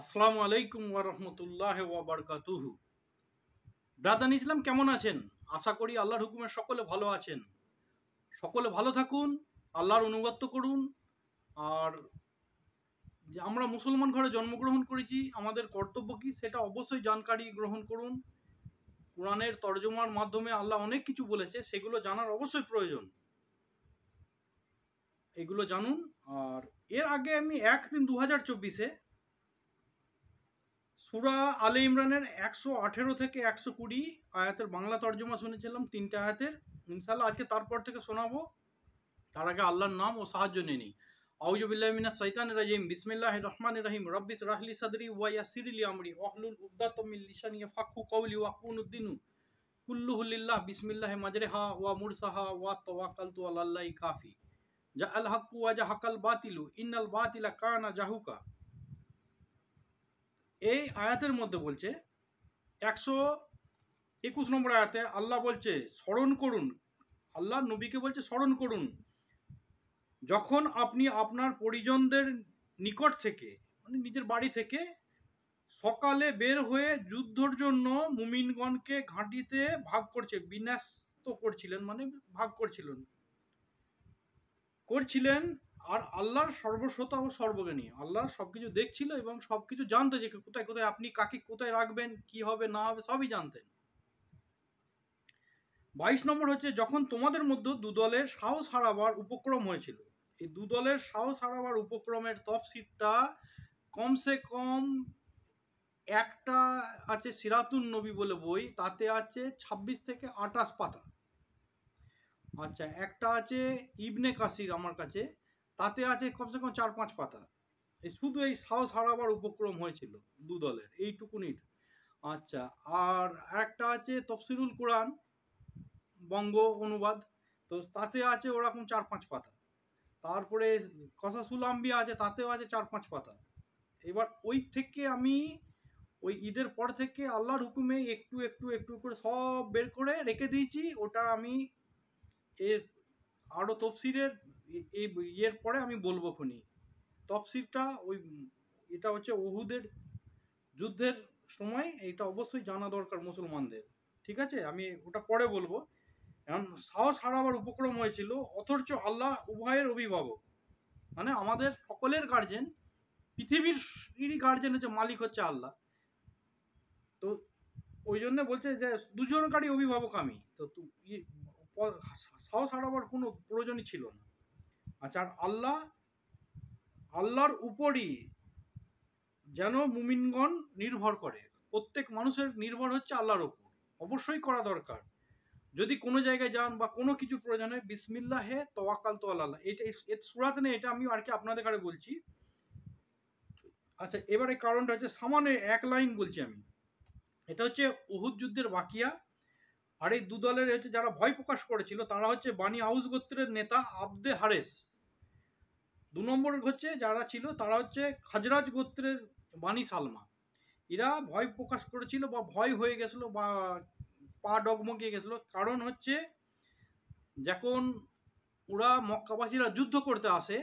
আসসালামু আলাইকুম ওয়া রাহমাতুল্লাহি ওয়া বারাকাতুহু। ব্রাদার ইসলাম কেমন আছেন? আশা করি আল্লাহর হুকুমে সকলে ভালো আছেন। সকলে ভালো থাকুন, আল্লাহর অনুগত্য করুন। আর যে আমরা মুসলমান ঘরে জন্মগ্রহণ করেছি, আমাদের কর্তব্য কি সেটা অবশ্যই জানকারি গ্রহণ করুন। কোরআনের তরজমার মাধ্যমে আল্লাহ অনেক কিছু বলেছে, সেগুলো জানার অবশ্যই প্রয়োজন। এগুলো জানুন। আর এর আগে আমি 1-3-2024 সূরা আলে ইমরানের 118 থেকে 120 আয়াতের বাংলা তর্জমা শুনেছিলাম, 3টে আয়াতের। ইনশাআল্লাহ আজকে তারপর থেকে শোনাবো। তার আগে আল্লাহর নাম ও সাহায্য নিয়ে নিই। আউযু বিল্লাহি মিনাশ শাইতানির রাজিম। বিসমিল্লাহির রহমানির রহিম। রাব্বি ইশরাহ লি সাদরি ওয়া ইয়াসসির লি আমরি ওয়াহলুল উকদাতাম মিন লিসানি ইয়াফকাহু কওলি ওয়াকুনুদ দিনু কুল্লুহু লিল্লাহ বিসমিল্লাহি মাজরিহা ওয়া মুরসাহা ওয়া তাওয়াক্কালতু আলাল্লাহি কাফি। জাআল হাক্কু ওয়া জাহাকাল বাতিলু ইন্নাল বাতিলা কানা জাহুকা। এই আয়াতের মধ্যে বলছে 121 নম্বর আয়াতে আল্লাহ বলছে স্মরণ করুন। আল্লাহ নবীকে বলছে স্মরণ করুন যখন আপনি আপনার পরিজনদের নিকট থেকে, মানে নিজের বাড়ি থেকে সকালে বের হয়ে যুদ্ধের জন্য মুমিনগণকে ঘাঁটিতে ভাগ বিন্যস্ত করছিলেন, মানে ভাগ করছিলেন। আর আল্লাহর সর্বশ্রোতা ও সর্বজ্ঞানী, আল্লাহ সবকিছু দেখছিল এবং সবকিছু জানতো যে কোথায় কোথায় আপনি কাকে কোথায় রাখবেন, কি হবে না হবে সবই জানতেন। 22 নম্বর হচ্ছে যখন তোমাদের মধ্যে দুদলের সাহস হারাবার উপক্রম হয়েছিল। এই দুদলের সাহস হারাবার উপক্রমের তফসিরটা কমসে কম একটা আছে সিরাতুন নবী বলে বই, তাতে আছে 26 থেকে 28 পাতা। আচ্ছা, একটা আছে ইবনে কাসির আমার কাছে, তাতে আছে কমসে কম 4-5 পাতা। এই শুধু এই সাহস হারাবার উপক্রম হয়েছিল দুদলের, এইটুকুনি। আচ্ছা, আর একটা আছে তফসিরুল কোরআন বঙ্গ অনুবাদ, তো তাতে আছে ওরকম 4-5 পাতা। তারপরে কসাসুল আম্বিয়া আছে, তাতেও আছে 4-5 পাতা। এবার ওই থেকে আমি ওই ঈদের পর থেকে আল্লাহর হুকুমে একটু একটু একটু করে সব বের করে রেখে দিয়েছি। ওটা আমি এর আরও তফসিরের এই ইয়ের পরে আমি বলবো খনি তফসিরটা। ওই এটা হচ্ছে উহুদের যুদ্ধের সময়, এটা অবশ্যই জানা দরকার মুসলমানদের। ঠিক আছে, আমি ওটা পরে বলবো। এখন সাহস হারাবার উপক্রম হয়েছিল, অথচ আল্লাহ উভয়ের অভিভাবক, মানে আমাদের সকলের গার্জেন, পৃথিবীর গার্জেন হচ্ছে, মালিক হচ্ছে আল্লাহ। তো ওই জন্য বলছে যে দুজনকারই অভিভাবক আমি, তো সাহস হারাবার কোনো প্রয়োজনই ছিল না। আচ্ছা, আর আল্লাহর উপরই যেন মুমিনগণ নির্ভর করে। প্রত্যেক মানুষের নির্ভর হচ্ছে আল্লাহর উপর, অবশ্যই করা দরকার। যদি কোনো জায়গায় যান বা কোনো কিছু প্রয়োজন হয়, বিসমিল্লাহে তাওয়াক্কালতু আলাল্লাহ, এটা সূরাতে নেই, এটা আমি আর কি আপনাদের কাছে বলছি। আচ্ছা, এবারে কারণটা হচ্ছে সামান্য এক লাইন বলছি আমি। এটা হচ্ছে উহুদ যুদ্ধের বাকিয়া। আর এই দুদলের হচ্ছে যারা ভয় প্রকাশ করেছিল, তারা হচ্ছে বানি আউস গোত্রের নেতা আবদে হারেস। 2 নম্বর হচ্ছে যারা ছিল, তারা হচ্ছে খাজরাজ গোত্রের বানি সালমা। এরা ভয় প্রকাশ করেছিল বা ভয় হয়ে গেছিল বা পা ডগমগিয়ে গেছিল। কারণ হচ্ছে যখন ওরা মক্কাবাসীরা যুদ্ধ করতে আসে,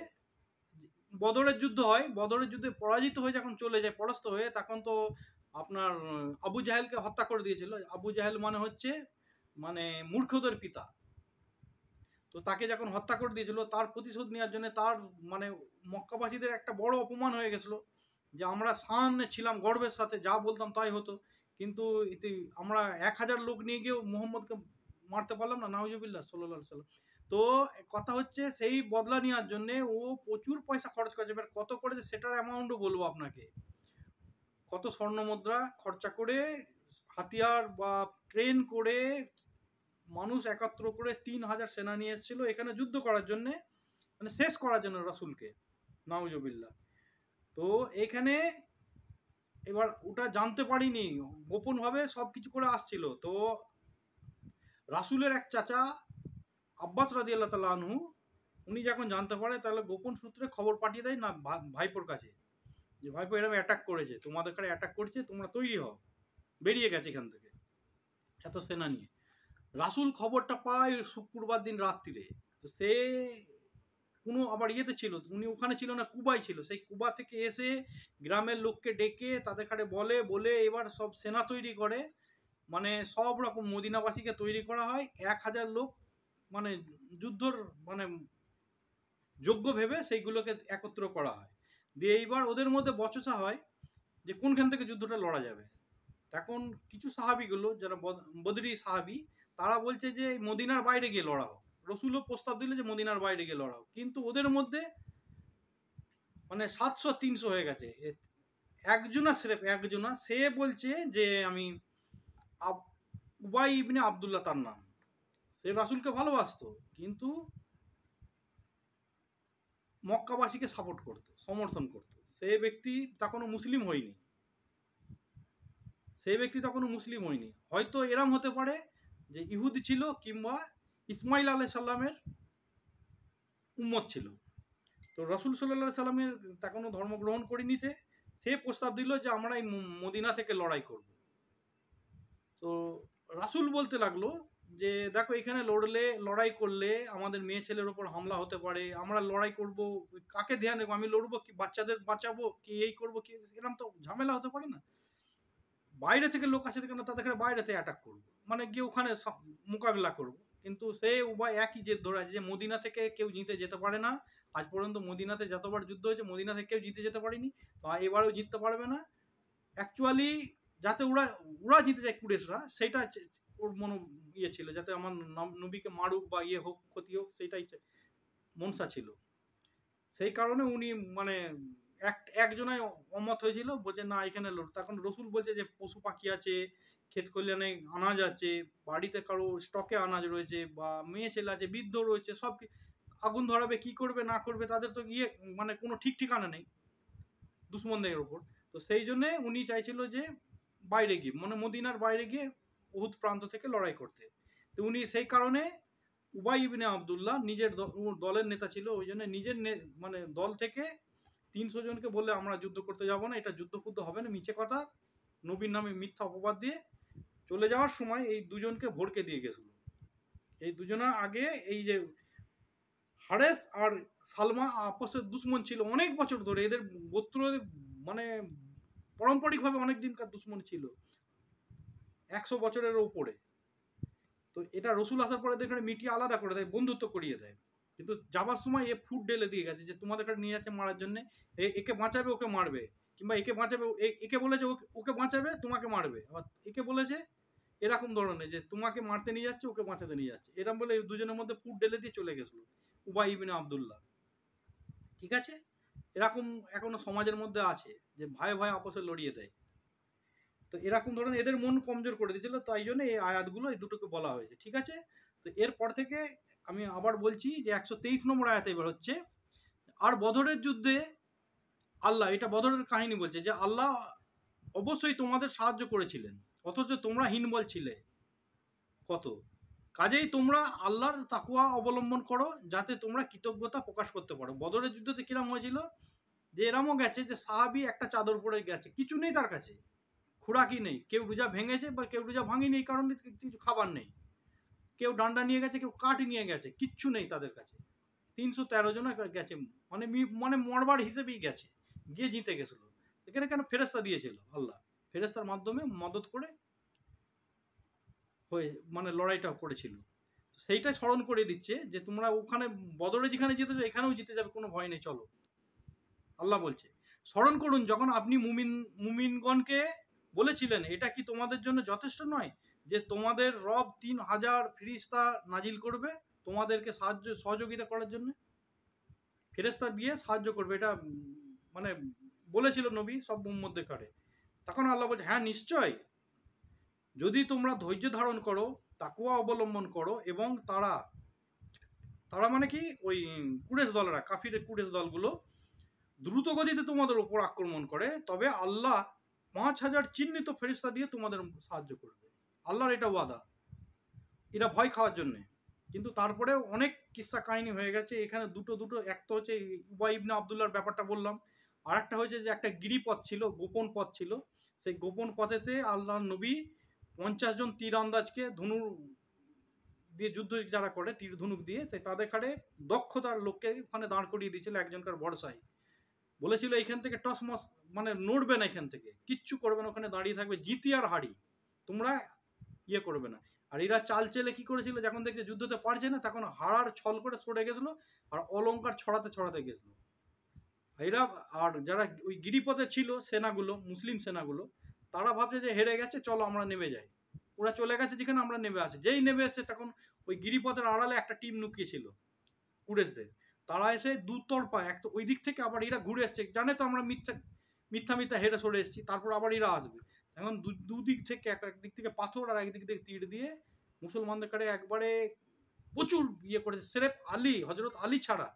বদরের যুদ্ধ হয়, বদরের যুদ্ধে পরাজিত হয়ে যখন চলে যায় পরাস্ত হয়ে, তখন তো আপনার আবু জাহেলকে হত্যা করে দিয়েছিল। আবু জাহেল মানে হচ্ছে মানে মূর্খদের পিতা। তো তাকে যখন হত্যা করে দিয়েছিল, তার প্রতিশোধ নেওয়ার জন্য তার মানে মক্কাবাসীদের একটা বড় অপমান হয়ে গেছিল, যে আমরা সামনে ছিলাম গর্বের সাথে, যা বলতাম তাই হতো, কিন্তু আমরা 1000 লোক নিয়ে গিয়েও মোহাম্মদকে মারতে পারলাম না, নাউজুবিল্লাহ সাল্লাল্লাহু আলাইহি সাল্লাম। তো কথা হচ্ছে সেই বদলা নেওয়ার জন্য ও প্রচুর পয়সা খরচ করেছে। এবার কত করেছে সেটার অ্যামাউন্টও বলবো আপনাকে। কত স্বর্ণ মুদ্রা খরচা করে, হাতিয়ার বা ট্রেন করে, মানুষ একত্র করে 3000 সেনা নিয়ে এসেছিল এখানে যুদ্ধ করার জন্য, মানে শেষ করার জন্য রাসূলকে, নাউজুবিল্লাহ। তো এখানে এবার ওটা জানতে পারিনি, গোপনভাবে সব কিছু করে আসছিল। তো রাসূলের এক চাচা আব্বাস রাদিয়াল্লাহু তাআলা আনহু, উনি যখন জানতে পারে, তাহলে গোপন সূত্রে খবর পাঠিয়ে দেয় না ভাইপোর কাছে, যে ভাইপো এরকম অ্যাটাক করেছে, তোমাদের কাছে অ্যাটাক করেছে, তোমরা তৈরি হও। বেরিয়ে গেছে এখান থেকে এত সেনা নিয়ে। রাসূল খবরটা পায় শুক্রবার দিন রাত্রিরে। তো সে কোনো আবার ইয়েতে ছিল, উনি ওখানে ছিল না, কুবায় ছিল। সেই কুবা থেকে এসে গ্রামের লোককে ডেকে তাদের কাছে বলে এবার সব সেনা তৈরি করে, মানে সব রকম মদিনাবাসীকে তৈরি করা হয়, 1000 লোক মানে যুদ্ধর মানে যোগ্য ভেবে সেইগুলোকে একত্র করা হয়। দিয়ে এইবার ওদের মধ্যে বচসা হয় যে কোনখান থেকে যুদ্ধটা লড়া যাবে। এখন কিছু সাহাবিগুলো যারা বদরি সাহাবি, তারা বলছে যে মদিনার বাইরে গিয়ে লড়াও। রসুলও প্রস্তাব দিল যে মদিনার বাইরে গিয়ে লড়াও, কিন্তু ওদের মধ্যে মানে 700-300 হয়ে গেছে। একজনা সে বলছে যে আমি উবাই ইবনে আবদুল্লাহ তার নাম, সে রাসূলকে ভালোবাসতো কিন্তু মক্কাবাসীকে সাপোর্ট করতো, সমর্থন করতো। সেই ব্যক্তি তখনও মুসলিম হয়নি, হয়তো এরম হতে পারে যে ইহুদি ছিল কিংবা ইসমাইল আলাইহিস সালামের উম্মত ছিল। তো রাসূল সাল্লাল্লাহু আলাইহি সাল্লামের তখনও ধর্ম গ্রহণ করেনি, সে প্রস্তাব দিল যে আমরা এই মদিনা থেকে লড়াই করব। তো রাসূল বলতে লাগলো যে দেখো এখানে লড়াই করলে আমাদের মেয়ে ছেলের উপর হামলা হতে পারে, আমরা লড়াই করব কাকে ধ্যান রাখবো, আমি লড়বো কি বাচ্চাদের বাঁচাবো কি এই করবো কি, এরকম তো ঝামেলা হতে পারে না। বাইরে থেকে লোক আসে কেন, তাদের বাইরেতে অ্যাটাক করবো, মানে গিয়ে ওখানে মোকাবিলা করবো। কিন্তু সে উভয় একই জেদ ধরে আছে যে মদিনা থেকে কেউ জিতে যেতে পারে না। আজ পর্যন্ত মদিনাতে যতবার যুদ্ধ হয়েছে মদিনা থেকে কেউ জিতে যেতে পারেনি, তো এবারেও জিততে পারবে না। অ্যাকচুয়ালি যাতে ওরা জিতে যায় কুরেশরা, সেটা ওর মনে ইয়ে ছিল, যাতে আমার নবীকে মারুক বা ইয়ে হোক, ক্ষতি হোক, সেটাই মনসা ছিল। সেই কারণে উনি মানে একজনাই অমত হয়েছিল, বলছে না এখানে তখন রসুল বলছে যে পশু পাখি আছে, ক্ষেত কল্যাণে আনাজ আছে, বাড়িতে কারো স্টকে আনাজ রয়েছে, বা মেয়ে ছেলে আছে, বৃদ্ধ রয়েছে, সব আগুন ধরাবে কি করবে না করবে তাদের তো ইয়ে মানে কোনো ঠিক ঠিকানা নেই দুশ্মনদের ওপর। তো সেই জন্যে উনি চাইছিল যে বাইরে গিয়ে মানে মদিনার বাইরে গিয়ে উহুদ প্রান্ত থেকে লড়াই করতে। তো উনি সেই কারণে উবাই ইবনে আবদুল্লাহ নিজের দলের নেতা ছিল, ওই জন্য নিজের মানে দল থেকে 300 জনকে বললে আমরা যুদ্ধ করতে যাব না, এটা যুদ্ধ ফুদ্ধ হবে না, মিছে কথা, নবীর নামে মিথ্যা অপবাদ দিয়ে চলে যাওয়ার সময় এই দুজনকে ভড়কে দিয়ে গেছিল। এই দুজনের আগে এই যে হারেস আর সালমা আপসের দুশ্মন ছিল অনেক বছর ধরে, এদের গোত্র মানে পারম্পরিকভাবে অনেক দিনকার দুশ্মন ছিল, 100 বছরের উপরে। তো এটা রসুল আসার পরে এখানে মিটিয়ে আলাদা করে দেয়, বন্ধুত্ব করিয়ে দেয়। কিন্তু যাবার সময় এ ফুট ঢেলে দিয়ে গেছে যে তোমাদের কাছে নিয়ে যাচ্ছে মারার জন্য, একে বাঁচাবে ওকে মারবে, কিংবা একে বাঁচাবে একে বলেছে ওকে বাঁচাবে তোমাকে মারবে, আবার একে বলেছে এরকম ধরনের যে তোমাকে মারতে নিয়ে যাচ্ছে ওকে বাঁচাতে নিয়ে যাচ্ছে, এরকম বলে দুজনের মধ্যে ফুট ঢেলে দিয়ে চলে গেছিল উবাই ইবনে আবদুল্লাহ। ঠিক আছে, এরকম এখনো সমাজের মধ্যে আছে যে ভাই ভাই আপসে লড়িয়ে দেয়। তো এরকম ধরনের এদের মন কমজোর করে দিয়েছিল, তাই জন্য এই আয়াতগুলো এই দুটোকে বলা হয়েছে। ঠিক আছে, তো এরপর থেকে আমি আবার বলছি যে 123 নম্বর আয়াতে এবার হচ্ছে, আর বদরের যুদ্ধে আল্লাহ, এটা বদরের কাহিনী বলছে যে আল্লাহ অবশ্যই তোমাদের সাহায্য করেছিলেন, অথচ তোমরা হীনবল ছিলে কত, কাজেই তোমরা আল্লাহর তাকওয়া অবলম্বন করো যাতে তোমরা কৃতজ্ঞতা প্রকাশ করতে পারো। বদরের যুদ্ধতে কিরম হয়েছিল যে এরমও গেছে যে সাহাবি একটা চাদর পরে গেছে, কিছু নেই তার কাছে, খোরাকি নেই, কেউ রোজা ভেঙেছে বা কেউ রোজা ভাঙেনি এই কারণে কিছু খাবার নেই, কেউ ডান্ডা নিয়ে গেছে, কেউ কাঠ নিয়ে গেছে, কিচ্ছু নেই তাদের কাছে। 313 জন গেছে, মানে মানে মরবার হিসেবেই গেছে, গিয়ে জিতে গেছিল। এখানে কেন ফেরেস্তা দিয়েছিল আল্লাহ, ফেরেস্তার মাধ্যমে মদত করে হয়ে মানে লড়াইটা করেছিল। সেইটাই স্মরণ করে দিচ্ছে যে তোমরা ওখানে বদরে যেখানে জিতেছো এখানেও জিতে যাবে, কোনো ভয় নেই, চলো। আল্লাহ বলছে স্মরণ করুন যখন আপনি মুমিনগণকে বলেছিলেন এটা কি তোমাদের জন্য যথেষ্ট নয় যে তোমাদের রব 3000 ফেরেশতা নাজিল করবে তোমাদেরকে সহযোগিতা করার জন্য, ফেরেশতা দিয়ে সাহায্য করবে, এটা মানে বলেছিল নবী সব উম্মতদের কাছে। তখন আল্লাহ বলছে হ্যাঁ নিশ্চয়, যদি তোমরা ধৈর্য ধারণ করো, তাকওয়া অবলম্বন করো, এবং তারা মানে কি ওই কুরেশ দলরা, কাফিরের কুরেশ দলগুলো দ্রুত গতিতে তোমাদের উপর আক্রমণ করে, তবে আল্লাহ 5000 চিহ্নিত ফেরেশতা দিয়ে তোমাদের সাহায্য করবে। আল্লাহর এটা ওয়াদা, এটা ভয় খাওয়ার জন্যে। কিন্তু তারপরে অনেক কিস্সা কাহিনী হয়ে গেছে এখানে, দুটো একটা হচ্ছে উবাই ইবনে আবদুল্লাহর ব্যাপারটা বললাম, আর একটা হয়েছে যে একটা গিরিপথ ছিল, গোপন পথ ছিল, সেই গোপন পথেতে আল্লাহর নবী 50 জন তীর আন্দাজকে ধনুর দিয়ে যুদ্ধ যারা করে তীর ধনুক দিয়ে, সে তাদের খাড়ে দক্ষতার লোককে ওখানে দাঁড় করিয়ে দিয়েছিল একজনকার ভরসায়। বলেছিল এইখান থেকে টসমস মানে নড়বে না, এখান থেকে কিচ্ছু করবে না, ওখানে দাঁড়িয়ে থাকবে, জিতি আর হারি, তোমরা ইয়ে করবে না। আর এরা চাল চেলে কি করেছিল, যখন দেখছে যুদ্ধতে পারছে না তখন হাড়ার ছল করে সরে গেছিল আর অলঙ্কার ছড়াতে ছড়াতে গেছিল এরা। আর যারা ওই গিরিপথে ছিল সেনাগুলো, মুসলিম সেনাগুলো, তারা ভাবছে যে হেরে গেছে, চলো আমরা নেমে যাই। ওরা চলে গেছে যেখানে, আমরা নেমে আসি। যেই নেমে এসছে তখন ওই গিরিপথের আড়ালে একটা টিম লুকিয়েছিল কুরেশদের, তারা এসে দুতরফা, এক তো ওই দিক থেকে আবার এরা ঘুরে এসছে, জানে তো আমরা মিথ্যা মিথ্যা মিথ্যা হেরে সরে এসেছি, তারপর আবার এরা আসবে। এখন দুদিক থেকে, একদিক থেকে পাথর আর একদিক থেকে তীর দিয়ে মুসলমানদের কাছে একবারে প্রচুর ইয়ে করেছে। সেরেফ আলী, হজরত আলী ছাড়া,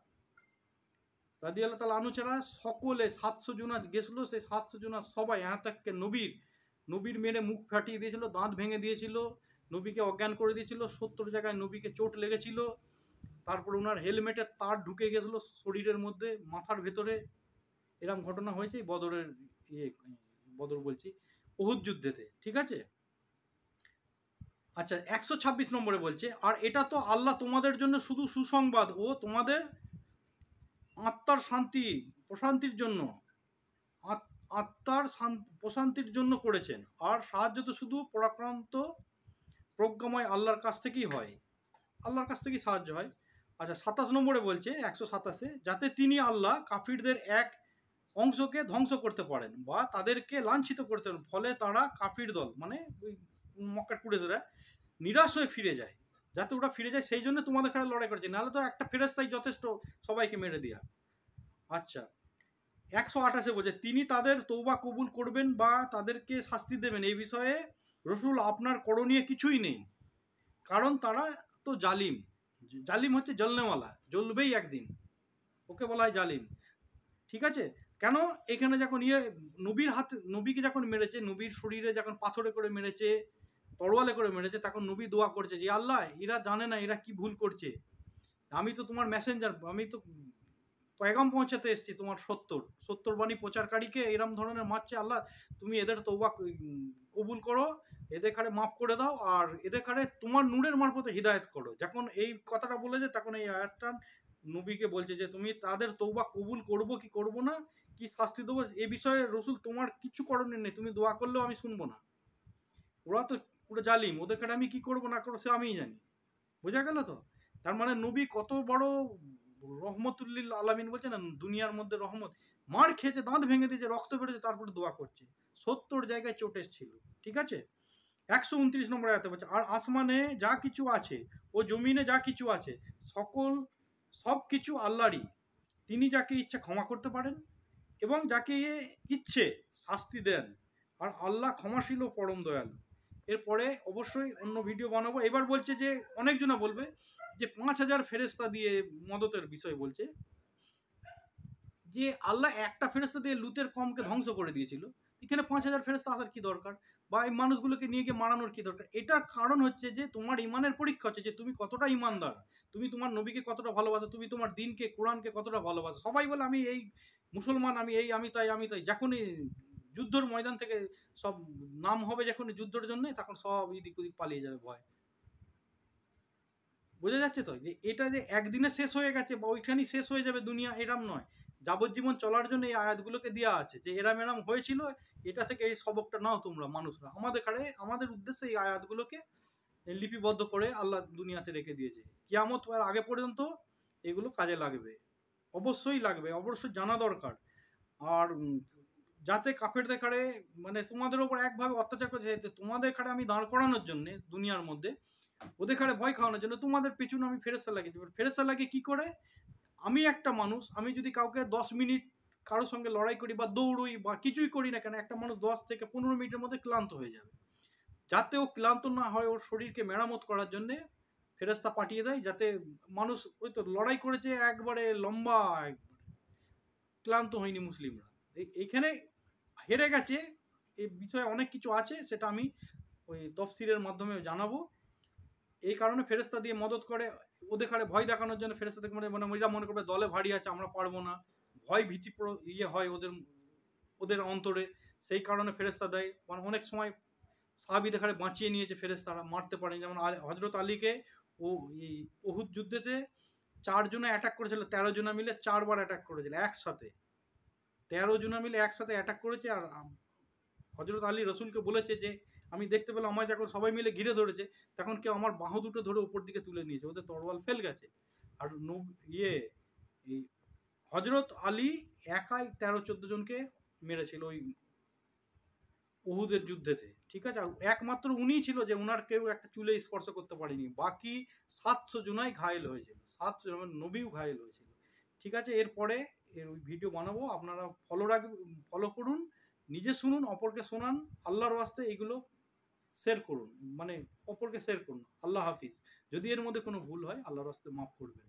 রাদি আল্লাহ তাআলা আনহু ছাড়া সকলে 700 জনা গেছিল, সেই 700 জনা সবাই এতকে নবীর মেরে মুখ ফাটিয়ে দিয়েছিল, দাঁত ভেঙে দিয়েছিল, নবীকে অজ্ঞান করে দিয়েছিল, 70 জায়গায় নবীকে চোট লেগেছিল। তারপর ওনার হেলমেটের তার ঢুকে গেছিল শরীরের মধ্যে, মাথার ভেতরে। এরকম ঘটনা হয়েছে বদরের বদর বলছি, উহুদ যুদ্ধেতে, ঠিক আছে। আচ্ছা 126 নম্বরে বলছে, আর এটা তো আল্লাহ তোমাদের জন্য শুধু সুসংবাদ ও তোমাদের আত্মার শান্তি প্রশান্তির জন্য, আত্মার প্রশান্তির জন্য করেছেন, আর সাহায্য তো শুধু পরাক্রান্ত প্রজ্ঞাময় আল্লাহর কাছ থেকেই হয়, আল্লাহর কাছ থেকেই সাহায্য হয়। আচ্ছা 27 নম্বরে বলছে 127, যাতে তিনি আল্লাহ কাফিরদের এক অংশকে ধ্বংস করতে পারেন বা তাদেরকে লাঞ্ছিত করতে পারেন, ফলে তারা কাফির দল মানে ওই মক্কার কুরেশরা নিরাশ হয়ে ফিরে যায়, যাতে ওরা ফিরে যায়, সেই জন্য তোমাদের খারাপ লড়াই করেছে, নাহলে তো একটা ফেরেশতাই যথেষ্ট সবাইকে মেরে দেওয়া। আচ্ছা 128 বলছে, তিনি তাদের তওবা কবুল করবেন বা তাদেরকে শাস্তি দেবেন, এই বিষয়ে রসুল আপনার করণীয় কিছুই নেই, কারণ তারা তো জালিম। জালিম হচ্ছে জ্বলনেওয়ালা, জ্বলবেই একদিন, ওকে বলা হয় জালিম, ঠিক আছে। কেন এখানে যখন নবীর হাতে, নবীকে যখন মেরেছে, নবীর শরীরে যখন পাথরে করে মেরেছে, তরোয়ালে করে মেরেছে, তখন নবী দোয়া করছে যে আল্লাহ এরা জানে না এরা কি ভুল করছে, আমি তো তোমার মেসেঞ্জার, আমি তো পয়গাম পৌঁছাতে এসেছি তোমার সত্তর বাণী প্রচারকারীকে এরম ধরনের মারছে, আল্লাহ তুমি এদের তওবা কবুল করো, এদের খারে মাফ করে দাও, আর এদের খারে তোমার নূরের মারফতে হিদায়ত করো। যখন এই কথাটা বলেছে তখন এই আয়াতটা নবীকে বলছে যে তুমি তাদের তওবা কবুল করবো কি করবো না, কি শাস্তি দেবো, এ বিষয়ে রসুল তোমার কিছু করণীয় নেই, তুমি দোয়া করলেও আমি শুনবো না। ওরা তো পুরো জালিম, ওদের খারে আমি কি করবো না করবো সে আমিই জানি। বোঝা গেল তো? তার মানে নবী কত বড় রহমতুল্লিল আলামিন, বলছে না দুনিয়ার মধ্যে রহমত, মার খেয়েছে, দাঁত ভেঙে দিয়েছে, রক্ত বেরোছে, তারপরে দোয়া করছে, 70 জায়গায় চোট এসেছিল, ঠিক আছে। 129 নম্বর আয়াতে বলছে, আর আসমানে যা কিছু আছে ও জমিনে যা কিছু আছে সব কিছু আল্লাহরই, তিনি যাকে ইচ্ছা ক্ষমা করতে পারেন এবং যাকে ইচ্ছে শাস্তি দেন, আর আল্লাহ ক্ষমাশীল ও পরম দয়ালু। এরপরে অবশ্যই অন্য ভিডিও বানাবো। এবার বলছে যে অনেকজনা বলবে যে 5000 ফেরেশতা দিয়ে মদতের বিষয় বলছে, যে আল্লাহ একটা ফেরেশতা দিয়ে লুতের কমকে ধ্বংস করে দিয়েছিল, এখানে 5000 ফেরেশতা আসার কি দরকার, বা এই মানুষগুলোকে নিয়ে গিয়ে মারানোর কি দরকার। এটার কারণ হচ্ছে যে তোমার ইমানের পরীক্ষা হচ্ছে, যে তুমি কতটা ইমানদার, তুমি তোমার নবীকে কতটা ভালোবাসো, তুমি তোমার দিনকে কোরআনকে কতটা ভালোবাসো। সবাই বলে আমি এই মুসলমান, আমি এই, আমি তাই, আমি তাই, যখনই যুদ্ধর ময়দান থেকে সব নাম হবে যখন যুদ্ধের জন্য, তখন সব এদিক ওদিক পালিয়ে যাবে ভয়। বোঝা যাচ্ছে তো, যে এটা যে একদিনে শেষ হয়ে গেছে বা ওইখানেই শেষ হয়ে যাবে দুনিয়া, এরম নয়। যাবজ্জীবন চলার জন্য এই আয়াতগুলোকে দেওয়া আছে, যে এরম হয়েছিল, এটা থেকে এই সবকটা নাও তোমরা মানুষরা। আমাদের উদ্দেশ্যে এই আয়াতগুলোকে লিপিবদ্ধ করে আল্লাহ দুনিয়াতে রেখে দিয়েছে, কিয়ামত আগে পর্যন্ত এগুলো কাজে লাগবে, অবশ্যই লাগবে, অবশ্যই জানা দরকার। আর যাতে কাফেরদের কারে মানে তোমাদের ওপর একভাবে অত্যাচার করছে, তোমাদের কারে আমি দাঁড় করানোর জন্য দুনিয়ার মধ্যে, ওদের কারে ভয় খাওয়ানোর জন্য তোমাদের পেছনে আমি ফেরেশতা লাগিয়ে দেব। ফেরেশতা লাগিয়ে কি করে, আমি একটা মানুষ, আমি যদি কাউকে 10 মিনিট কারোর সঙ্গে লড়াই করি বা দৌড়ই বা কিছুই করি না কেন, একটা মানুষ 10 থেকে 15 মিনিটের মধ্যে ক্লান্ত হয়ে যাবে। যাতে ও ক্লান্ত না হয়, ওর শরীরকে মেরামত করার জন্যে ফেরেশতা পাঠিয়ে দেয়, যাতে মানুষ ওই তো লড়াই করেছে একবারে লম্বা, ক্লান্ত হয়নি মুসলিমরা, এইখানে হেরে গেছে। এই বিষয়ে অনেক কিছু আছে, সেটা আমি ওই তফসিরের মাধ্যমে জানাবো। এই কারণে ফেরেশতা দিয়ে মদত করে, ওদের কারে ভয় দেখানোর জন্য ফেরেশতা থেকে মানে এরা মনে করবে দলে ভারী আছে, আমরা পারবো না, ভয় ভীতি হয় ওদের অন্তরে, সেই কারণে ফেরেশতা দেয়। মানে অনেক সময় সাহাবীদের কারে বাঁচিয়ে নিয়েছে ফেরেশতারা, মারতে পারেনি, যেমন হযরত আলীকে ও এই উহুদ যুদ্ধেতে 4 জনে অ্যাটাক করেছিল, 13 জনা মিলে 4 বার অ্যাটাক করেছিল একসাথে। 13 জনা মিলে একসাথে অ্যাটাক করেছে। আর হযরত আলী রসুলকে বলেছে যে আমি দেখতে পেলাম আমায় যখন সবাই মিলে ঘিরে ধরেছে তখন কেউ আমার বাহু দুটো ধরে উপর দিকে তুলে নিয়েছে, ওদের তরোয়াল ফেল গেছে। আর ইয়ে এই হযরত আলী একাই 13-14 জনকে মেরেছিল ওই উহুদের যুদ্ধেতে, ঠিক আছে। আর একমাত্র উনিই ছিল যে উনার কেউ একটা চুলে স্পর্শ করতে পারেনি, বাকি 700 জনাই ঘায়েল হয়েছিল, 700 জন নবীও ঘায়েল হয়েছিল, ঠিক আছে। এরপরে এর ওই ভিডিও বানাবো, আপনারা ফলো করুন, নিজে শুনুন, অপরকে শোনান, আল্লাহর ওয়াস্তে এগুলো শেয়ার করুন, মানে অপরকে শেয়ার করুন। আল্লাহ হাফিজ। যদি এর মধ্যে কোনো ভুল হয় আল্লাহর ওয়াস্তে মাফ করবেন।